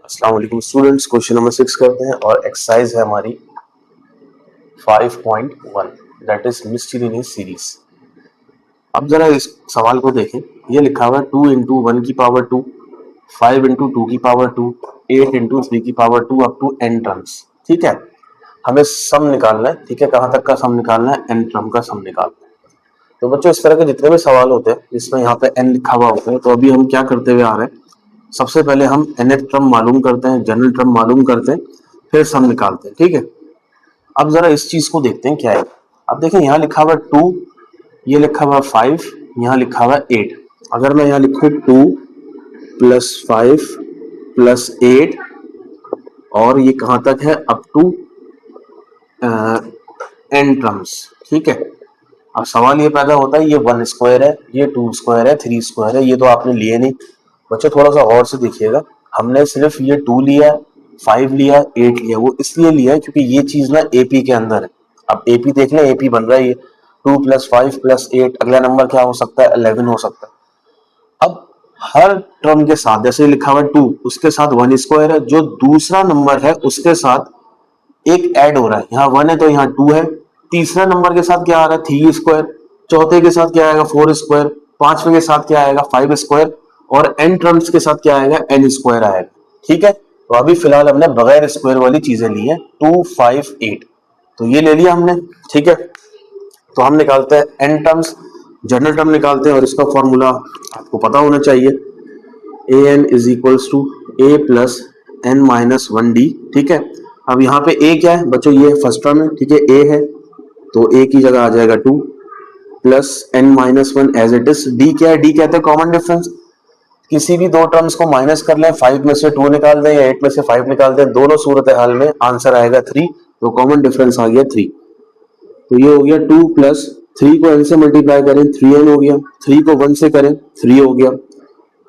अस्सलाम वालेकुम students, question number 6 करते हैं और एक्सरसाइज है हमारी 5.1 दैट इज मिस्टीरियस सीरीज। अब जरा इस सवाल को देखें। ये लिखा हुआ है 2 इंटू 1 की पावर 2, 5 इंटू 2 की पावर 2, 8 इंटू 3 की power 2 up to n terms. ठीक है, हमें सम निकालना है। ठीक है, कहाँ तक का सम निकालना है? n टर्म का सम निकालना है। तो बच्चों इस तरह के जितने भी सवाल होते हैं जिसमें यहाँ पे n लिखा हुआ होता है, तो अभी हम क्या करते हुए आ रहे हैं, सबसे पहले हम nth टर्म मालूम करते हैं, जनरल टर्म मालूम करते हैं, फिर सम निकालते हैं। ठीक है, अब जरा इस चीज को देखते हैं क्या है। अब देखें, यहाँ लिखा हुआ 2, ये लिखा हुआ 5, यहाँ लिखा हुआ 8। अगर मैं यहाँ लिखूं 2 प्लस 5 प्लस 8 और ये कहाँ तक है? Up to n terms. ठीक है, अब सवाल ये पैदा होता है, ये 1 स्क्वायर है, ये 2 स्क्वायर है, 3 स्क्वायर है, ये तो आपने लिए नहीं। बच्चों थोड़ा सा और से देखिएगा, हमने सिर्फ ये 2 लिया, 5 लिया, 8 लिया। वो इसलिए लिया है क्योंकि ये चीज ना एपी के अंदर है। अब एपी देख लें, एपी बन रहा है ये 2 प्लस 5 प्लस 8, अगला नंबर क्या हो सकता है? 11 हो सकता है। अब हर टर्म के साथ, जैसे लिखा हुआ 2, उसके साथ 1 स्क्वायर है, जो दूसरा नंबर है उसके साथ एक ऐड हो रहा है। यहाँ 1 है तो यहाँ 2 है। तीसरा नंबर के साथ क्या आ रहा है? 3 स्क्वायर। चौथे के साथ क्या आएगा? 4 स्क्वायर। पांचवें के साथ क्या आएगा? 5 स्क्वायर। और n टर्म्स के साथ क्या आएगा? n स्क्वायर आएगा। ठीक है, तो अभी फिलहाल हमने बगैर स्क्वायर वाली चीजें ली है, 2, 5, 8, तो ये ले लिया हमने। ठीक है, तो हम निकालते हैं n टर्म्स, जनरल टर्म निकालते हैं और इसका फॉर्मूला आपको पता होना चाहिए। an is equals to a plus n minus 1d। ठीक है, अब यहाँ पे a क्या है बच्चों? ये फर्स्ट टर्म है। ठीक है, a है तो a की जगह आ जाएगा 2 plus n minus 1 as it is. d क्या है? d कहते हैं कॉमन डिफरेंस। किसी भी दो टर्म्स को माइनस कर लें, 5 में से 2 निकाल दें या 8 में से 5 निकाल दें, दोनों सूरत हाल में आंसर आएगा 3। तो कॉमन डिफरेंस आ गया 3। तो ये हो गया 2 प्लस 3 को n से मल्टीप्लाई करें 3n हो गया, 3 को 1 से करें 3 हो गया,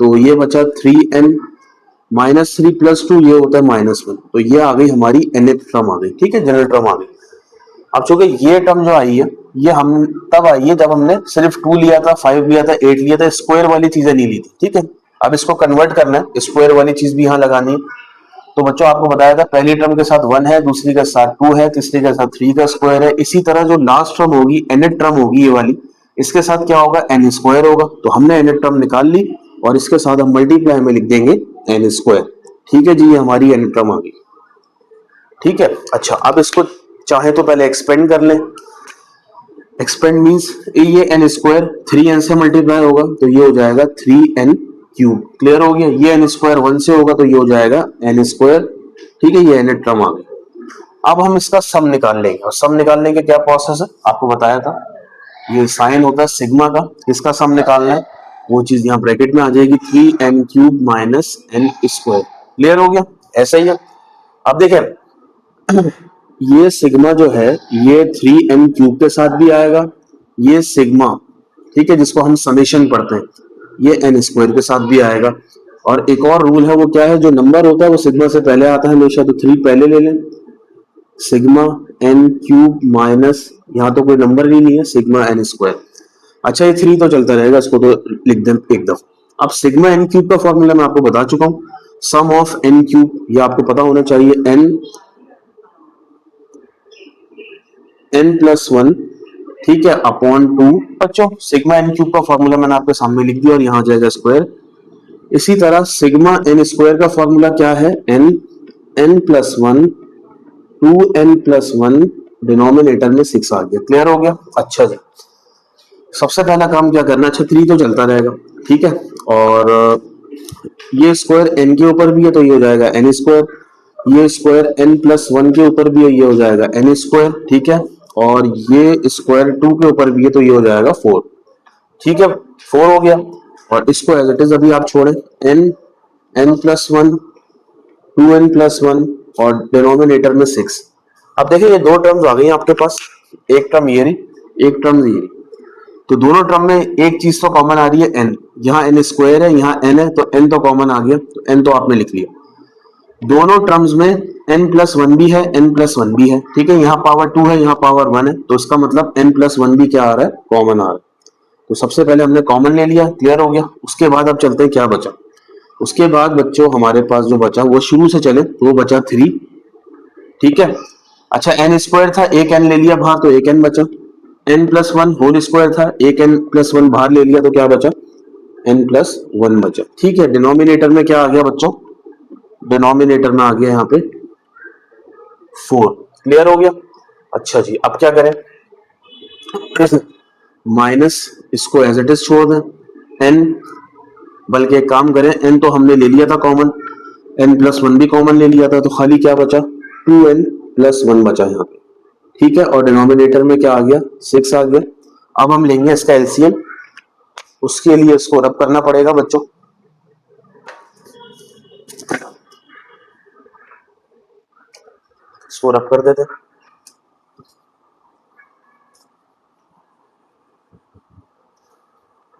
तो ये बचा 3n माइनस 3 प्लस 2, ये होता है -1। तो ये आ गई हमारी nth टर्म आ गई। ठीक है, जनरल टर्म आ गई। अब चूंकि ये टर्म जो आई है, ये हम तब आई है जब हमने सिर्फ 2 लिया था, 5 लिया था, 8 लिया था, स्क्वायर वाली चीजें नहीं ली थी। ठीक है, अब इसको कन्वर्ट करना है, स्क्वायर वाली चीज भी यहाँ लगानी है। तो बच्चों आपको बताया था पहली टर्म के साथ 1 है, दूसरी के साथ 2 है, तीसरी के साथ 3 का स्क्वायर है। इसी तरह जो लास्ट टर्म होगी, nth टर्म होगी ये वाली, इसके साथ क्या होगा? n स्क्वायर होगा। तो हमने nth टर्म निकाल ली और इसके साथ हम मल्टीप्लाई में लिख देंगे n स्क्वायर। ठीक है जी, ये हमारी nth टर्म आ गई। ठीक है, अच्छा अब इसको चाहे तो पहले एक्सपेंड कर लें। एक्सपेंड मींस ये n स्क्वायर 3n से मल्टीप्लाई होगा तो ये हो जाएगा 3n क्यूब। क्लियर हो गया? ये n स्क्वायर 1 से होगा तो ये हो जाएगा n स्क्वायर। ठीक है, ये n टर्म आ गई। अब हम इसका सम निकाल लेंगे, और सम निकालने का क्या प्रोसेस है आपको बताया था। ये साइन होता है सिग्मा का, इसका सम निकालना है, वो चीज यहाँ ब्रैकेट में आ जाएगी 3n cube minus n square. Clear हो गया? ऐसा ही है। अब देखें ये सिग्मा जो है ये 3n क्यूब के साथ भी आएगा, ये सिग्मा, ठीक है, जिसको हम समेशन पढ़ते हैं, ये n स्क्वायर के साथ भी आएगा। और एक और रूल है, वो क्या है? जो नंबर होता है वो सिग्मा से पहले आता है हमेशा, तो 3 पहले ले लें। सिग्मा n क्यूब माइनस, यहाँ तो कोई नंबर ही नहीं है, सिग्मा n स्क्वायर। अच्छा ये 3 तो चलता रहेगा, इसको तो लिख दें एक दफा। अब सिग्मा n क्यूब का फॉर्मूला मैं आपको बता चुका हूँ, सम ऑफ n क्यूब, ये आपको पता होना चाहिए, n प्लस 1, ठीक है, अपॉन 2। बच्चों सिग्मा n क्यूब का फॉर्मूला मैंने आपके सामने लिख दिया और यहाँ आ जाएगा स्क्वायर। इसी तरह सिग्मा n स्क्वायर का फॉर्मूला क्या है? n plus 1, 2n plus 1, denominator में 6 आ गया। क्लियर हो गया? अच्छा जी, सबसे पहला काम क्या करना है? अच्छा 3 तो चलता रहेगा, ठीक है, और ये स्क्वायर n के ऊपर भी है तो ये हो जाएगा n स्क्वायर, ये स्क्वायर n प्लस 1 के ऊपर भी है, ये हो जाएगा n स्क्वायर। ठीक है, और ये स्क्वायर 2 के ऊपर भी है तो ये हो जाएगा 4। ठीक है, 4 हो गया, और इसको एज इट इज अभी आप छोड़ें, n प्लस 1, 2n प्लस 1 और डिनोमिनेटर में 6। अब देखिए ये दो टर्म्स आ गई आपके पास, एक टर्म ये रही, एक टर्म ये रही। तो दोनों टर्म में एक चीज तो कॉमन आ रही है n, यहाँ n स्क्वायर है, यहाँ n है, तो n तो कॉमन आ गया, तो n तो आपने लिख लिया। दोनों टर्म्स में n प्लस 1 भी है, n प्लस 1 भी है। ठीक है, यहाँ पावर 2 है, यहाँ पावर 1 है, तो इसका मतलब n प्लस 1 भी क्या आ रहा है? कॉमन आ रहा है। तो सबसे पहले हमने कॉमन ले लिया, क्लियर हो गया। उसके बाद अब चलते हैं क्या बचा। उसके बाद बच्चों हमारे पास जो बचा वो शुरू से चले तो वो बचा 3, ठीक है। अच्छा एन स्क्वायर था, एक एन ले लिया बाहर तो एक एन बचा, n plus one whole square था, एक एन प्लस वन बाहर ले लिया तो क्या बचा, एन प्लस वन बचा, ठीक है। डिनोमिनेटर में क्या आ गया बच्चों, डिनोमिनेटर में आ गया यहाँ पे 4, क्लियर हो गया। अच्छा जी अब क्या करें, माइनस इसको एज इट इज छोड़ दें, एन, बल्कि एक काम करें, एन तो हमने ले लिया था कॉमन, एन प्लस वन भी कॉमन ले लिया था, तो खाली क्या बचा, 2n प्लस वन बचा यहाँ पे, ठीक है। और डिनोमिनेटर में क्या आ गया, 6 आ गया। अब हम लेंगे इसका एलसीएम, उसके लिए इसको रब करना पड़ेगा बच्चों, इसको रब कर देते।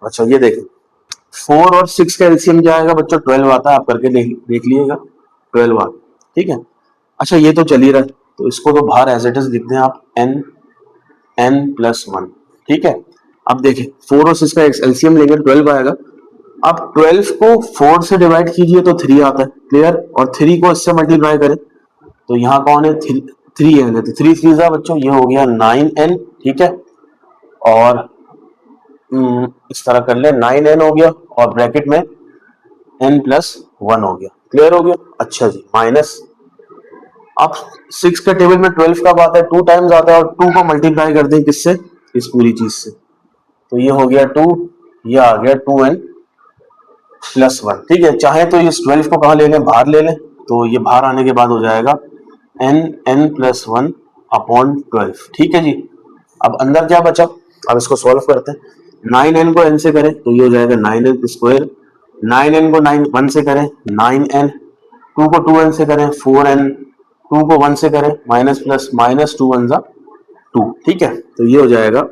अच्छा ये देखें 4 और 6 का एलसीएम क्या आएगा बच्चों, 12 आता है, आप करके देख लीजिएगा, 12 आता, ठीक है। अच्छा ये तो चल ही रहा है तो इसको तो बाहर एज इट इज लिख दें आप, n प्लस वन, ठीक है। अब देखें 4 और 6 का एलसीएम लेंगे 12 आएगा। अब 12 को 4 से डिवाइड कीजिए तो 3 आता है, क्लियर, और 3 को इससे मल्टीप्लाई करें तो यहाँ कौन है, 3 है, तो 3 3 बच्चों ये हो गया 9n, ठीक है। और इस तरह कर ले, 9n हो गया और ब्रैकेट में n प्लस वन हो गया, क्लियर हो गया। अच्छा जी माइनस, अब 6 का टेबल में 12 कब आता है, 2 टाइम्स आता है, और 2 को मल्टीप्लाई कर दें किससे, इस पूरी चीज से, तो ये हो गया 2, ये आ गया 2n प्लस वन, ठीक है। चाहे तो इस 12 को कहाँ ले लें, बाहर ले लें, तो ये बाहर आने के बाद हो जाएगा n प्लस वन अपॉन 12, ठीक है जी। अब अंदर क्या बचा, अब इसको सॉल्व करते हैं, 9n को n से करें तो ये हो जाएगा 9n स्क्वायर, 9n को 1 से करें 9n, 2 को 2n से करें 4n, 2 को 1 से करें माइनस प्लस माइनस 2 1 जा 2, ठीक है। तो ये हो जाएगा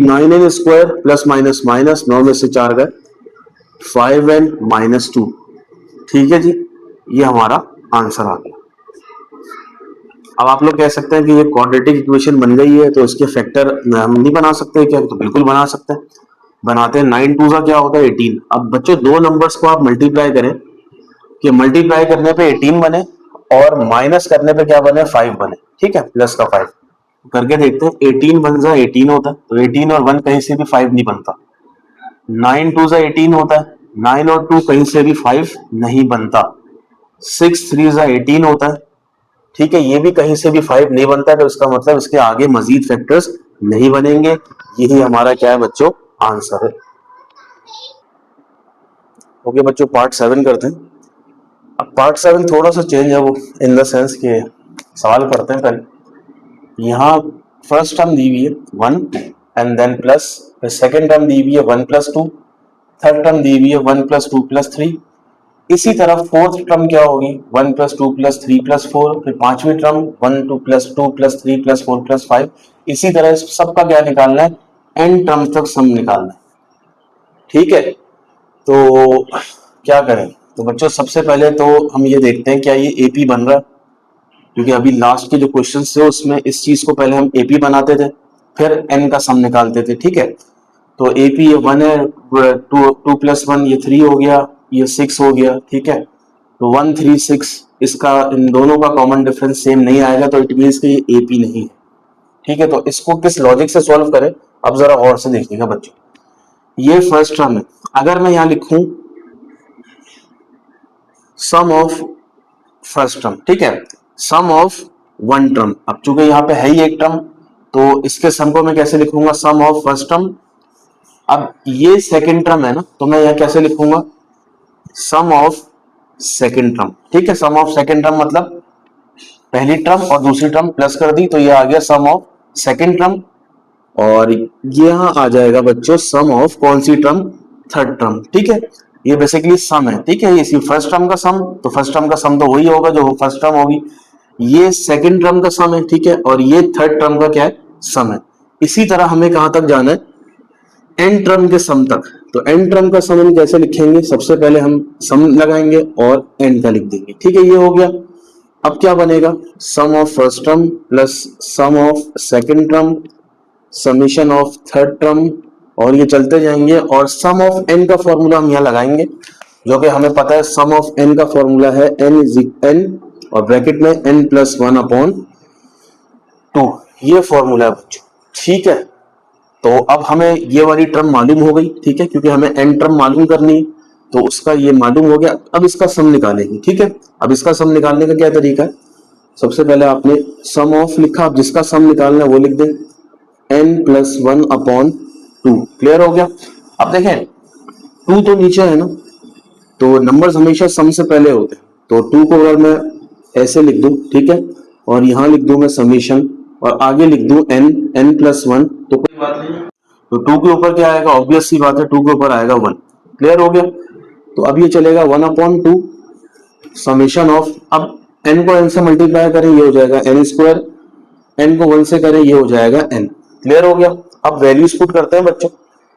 9n square plus minus minus, 9 में से 4 गए 5n माइनस 2, ठीक है जी, ये हमारा आंसर आ गया। अब आप लोग कह सकते हैं कि ये क्वाड्रेटिक इक्वेशन बन गई है तो इसके फैक्टर हम नहीं बना सकते क्या, तो बिल्कुल बना सकते हैं, बनाते हैं। 9 2 का क्या होता है 18। अब बच्चों दो नंबर्स को आप मल्टीप्लाई करें कि मल्टीप्लाई करने पे 18 बने और माइनस करने पे क्या बने, 5 बने, ठीक है, प्लस का 5 करके देखते हैं। 18 1 जा 18 होता है तो 18 और 1 कहीं से भी 5 नहीं बनता, 9 2 जा 18 होता है, 9 और 2 कहीं से भी 5 नहीं बनता, 6 3 जा 18 होता है, ठीक है, ये भी कहीं से भी 5 नहीं बनता, तो इसका मतलब इसके आगे मजीद फैक्टर्स नहीं बनेंगे। यही हमारा क्या है बच्चों, आंसर है। ओके बच्चों पार्ट 7 करते हैं। अब पार्ट 7 थोड़ा सा चेंज है, वो इन द सेंस के सवाल करते हैं पहले। यहाँ फर्स्ट टर्म दी हुई है 1 एंड देन प्लस, फिर सेकेंड टर्म दी हुई है 1 प्लस 2, थर्ड टर्म दी हुई है 1 प्लस 2 प्लस 3, इसी तरह फोर्थ टर्म क्या होगी 1 प्लस 2 प्लस 3 प्लस 4, फिर पांचवी term 1 2 plus 2 plus 3 plus 4 plus 5, इसी तरह सबका क्या निकालना है, एन टर्म तक सम निकालना है, ठीक है। तो क्या करें, तो बच्चों सबसे पहले तो हम ये देखते हैं क्या ये एपी बन रहा है, क्योंकि अभी लास्ट के जो क्वेश्चन थे उसमें इस चीज को पहले हम एपी बनाते थे फिर एन का सम निकालते थे, ठीक है। तो एपी ये 1 है, 2 प्लस 1 ये 3 हो गया, ये 6 हो गया, ठीक है। तो 1 3 6 इसका इन दोनों का कॉमन डिफरेंस सेम नहीं आएगा तो इट मीन्स कि ये एपी नहीं है, ठीक है। तो इसको किस लॉजिक से सॉल्व करें, अब जरा और से देखिएगा बच्चों। ये फर्स्ट टर्म है, अगर मैं यहां लिखूं सम ऑफ फर्स्ट टर्म, ठीक है, सम ऑफ वन टर्म, अब चूंकि यहाँ पे है ही एक टर्म तो इसके सम को मैं कैसे लिखूंगा, सम ऑफ फर्स्ट टर्म। अब ये सेकंड टर्म है ना, तो मैं यहाँ कैसे लिखूंगा, सम ऑफ सेकंड टर्म, ठीक है। सम ऑफ सेकंड टर्म मतलब पहली टर्म और दूसरी टर्म प्लस कर दी तो ये आ गया सम ऑफ सेकंड टर्म, और ये यहाँ आ जाएगा बच्चों सम ऑफ कौन सी टर्म, थर्ड टर्म, ठीक है। ये बेसिकली सम है, ठीक है, इसी फर्स्ट टर्म का सम, तो फर्स्ट टर्म का सम तो वही होगा जो फर्स्ट टर्म होगी, ये सेकंड टर्म का सम है, ठीक है, और ये थर्ड टर्म का क्या है, सम है। इसी तरह हमें कहां तक जाना है, एन टर्म के सम तक। तो एन टर्म का सम हम कैसे लिखेंगे, सबसे पहले हम सम लगाएंगे और एन का लिख देंगे, ठीक है, ये हो गया। अब क्या बनेगा, sum of first term plus sum of second term summation of third term, और ये चलते जाएंगे, और सम ऑफ एन का फॉर्मूला हम यहाँ लगाएंगे, जो कि हमें पता है सम ऑफ n का फॉर्मूला है n और ब्रैकेट में n+1/2, ये फॉर्मूला है बच्चों। ठीक है, तो अब हमें ये वाली टर्म मालूम हो गई, ठीक है, क्योंकि हमें n टर्म मालूम करनी है, तो उसका ये मालूम हो गया। अब इसका सम निकालेंगे। ठीक है, अब इसका सम निकालने का क्या तरीका है, सबसे पहले आपने सम ऑफ लिखा, अब जिसका सम निकालना है वो लिख दें n+1/2। क्लियर हो गया। अब देखें 2 तो नीचे है ना, तो नंबर्स हमेशा सम से पहले होते हैं, तो 2 को अगर मैं ऐसे लिख दूं, ठीक है, और यहां लिख दूं मैं समीशन, और आगे लिख दूं n+1, तो कोई बात नहीं है। तो 2 के ऊपर क्या आएगा, ऑब्वियस सी बात है, 2 के ऊपर आएगा 1। क्लियर हो गया। तो अब ये चलेगा 1/2 समीशन ऑफ, अब n को n से मल्टीप्लाई करें ये हो जाएगा n², n को 1 से करें ये हो जाएगा n। क्लियर हो गया। अब वैल्यूज पुट करते हैं बच्चों।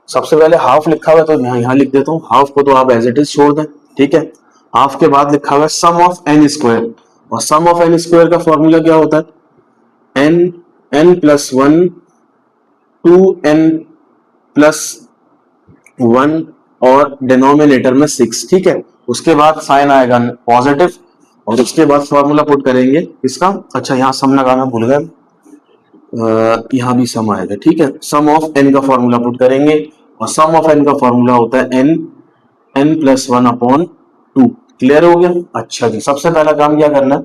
सबसे पहले हाफ लिखा हुआ है तो यहाँ लिख देता हूँ, हाफ को तो आप एज इट इज छोड़ दें। ठीक है, हाफ के बाद लिखा हुआ है सम ऑफ n², और सम ऑफ n² का फॉर्मूला क्या होता है, n+1 2n+1 और डिनोमिनेटर में 6। ठीक है, उसके बाद साइन आएगा पॉजिटिव, और उसके बाद फॉर्मूला पुट करेंगे इसका। अच्छा, यहाँ सम लगाना भूल गए, यहाँ भी सम आएगा। ठीक है, सम ऑफ n का फॉर्मूला पुट करेंगे, और सम ऑफ n का फॉर्मूला होता है n+1/2। क्लियर हो गया। अच्छा जी, सबसे पहला काम क्या करना है,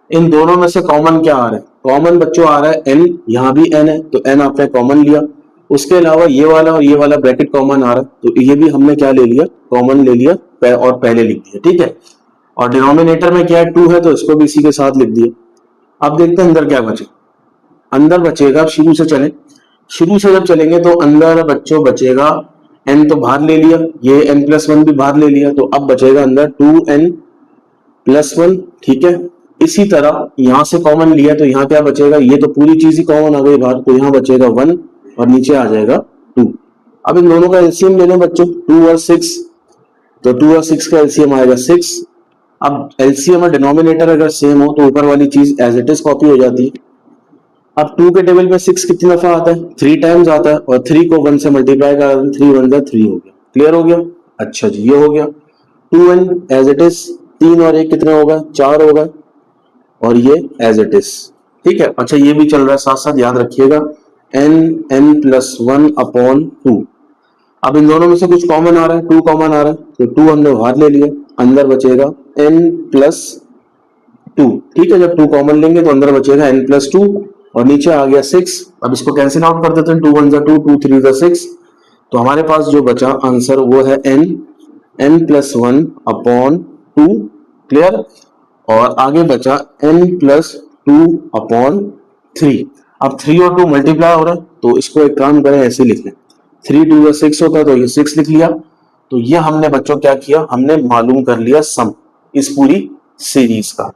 इन दोनों में से कॉमन क्या आ रहा है, कॉमन बच्चों आ रहा है n, यहाँ भी n है तो n आपने कॉमन लिया। उसके अलावा ये वाला और ये वाला ब्रैकेट कॉमन आ रहा है, तो ये भी हमने क्या ले लिया, कॉमन ले लिया और पहले लिख दिया। ठीक है, और डिनोमिनेटर में क्या है, 2 है, तो इसको भी इसी के साथ लिख दिया। अब देखते हैं अंदर क्या बचे। अंदर बचेगा, शुरू से चले, शुरू से जब चलेंगे तो अंदर बच्चों बचेगा n तो बाहर ले लिया, ये n+1 भी बाहर ले लिया, तो अब बचेगा अंदर 2n+1। ठीक है, इसी तरह यहां से कॉमन लिया तो यहाँ क्या बचेगा, ये तो पूरी चीज ही कॉमन आ गई बाहर, तो यहाँ बचेगा 1 और नीचे आ जाएगा 2। अब इन दोनों का एलसीएम ले लें बच्चों, 2 और 6, तो 2 और 6 का एलसीएम आएगा 6। अब एलसीएम और डिनोमिनेटर अगर सेम हो तो ऊपर वाली चीज एज इट इज कॉपी हो जाती है। अब 2 के टेबल में 6 कितनी दफा आता है, 3 टाइम्स आता है, और 3 को 1 से मल्टीप्लाई कर 3 1 3 हो गया। क्लियर हो गया। अच्छा जी, ये हो गया 2n एज इट इज, 3 और 1 कितने होगा, 4 होगा, और ये एज इट इज। ठीक है, अच्छा ये भी चल रहा है साथ साथ, याद रखिएगा n+1/2। अब इन दोनों में से कुछ कॉमन आ रहा है, 2 कॉमन आ रहा है, तो 2 हमने बाहर ले लिया, अंदर बचेगा n+2। ठीक है, जब 2 कॉमन लेंगे तो अंदर बचेगा n+2 और नीचे आ गया 6। अब इसको कैंसिल आउट कर देते हैं, 2 1 2, 2 3 6, तो हमारे पास जो बचा आंसर वो है n+1/2। क्लियर, और आगे बचा n+2/3। अब 3 और 2 मल्टीप्लाई हो रहा है, तो इसको एक काम करें, ऐसे लिख लें, 3 2 6 होता है, तो ये 6 लिख लिया। तो ये हमने बच्चों क्या किया, हमने मालूम कर लिया सम इस पूरी सीरीज का।